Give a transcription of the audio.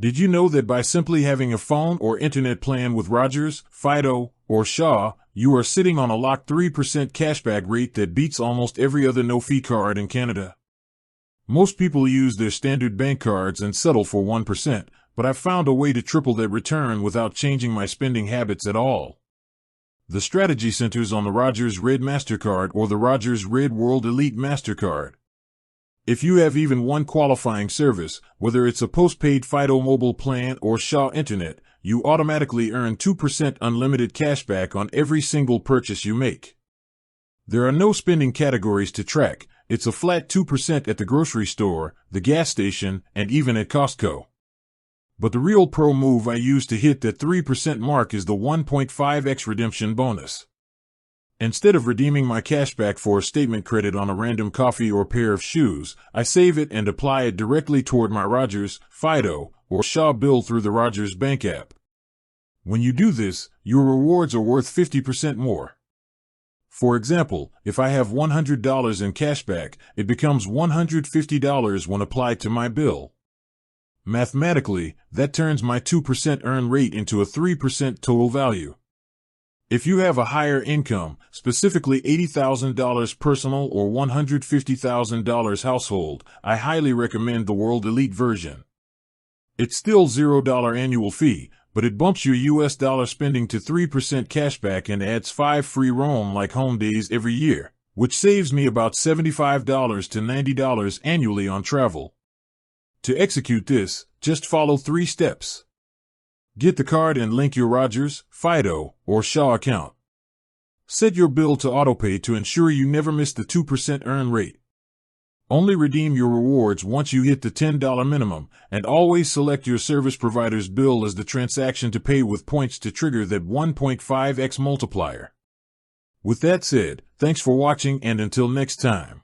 Did you know that by simply having a phone or internet plan with Rogers, Fido, or Shaw, you are sitting on a locked 3% cashback rate that beats almost every other no-fee card in Canada? Most people use their standard bank cards and settle for 1%, but I've found a way to triple that return without changing my spending habits at all. The strategy centers on the Rogers Red MasterCard or the Rogers Red World Elite MasterCard. If you have even one qualifying service, whether it's a postpaid Fido mobile plan or Shaw Internet, you automatically earn 2% unlimited cashback on every single purchase you make. There are no spending categories to track. It's a flat 2% at the grocery store, the gas station, and even at Costco. But the real pro move I use to hit that 3% mark is the 1.5x redemption bonus. Instead of redeeming my cashback for a statement credit on a random coffee or pair of shoes, I save it and apply it directly toward my Rogers, Fido, or Shaw bill through the Rogers Bank app. When you do this, your rewards are worth 50% more. For example, if I have $100 in cashback, it becomes $150 when applied to my bill. Mathematically, that turns my 2% earn rate into a 3% total value. If you have a higher income, specifically $80,000 personal or $150,000 household, I highly recommend the World Elite version. It's still $0 annual fee, but it bumps your US dollar spending to 3% cashback and adds 5 free roam-like home days every year, which saves me about $75 to $90 annually on travel. To execute this, just follow 3 steps. Get the card and link your Rogers, Fido, or Shaw account. Set your bill to autopay to ensure you never miss the 2% earn rate. Only redeem your rewards once you hit the $10 minimum, and always select your service provider's bill as the transaction to pay with points to trigger that 1.5x multiplier. With that said, thanks for watching and until next time.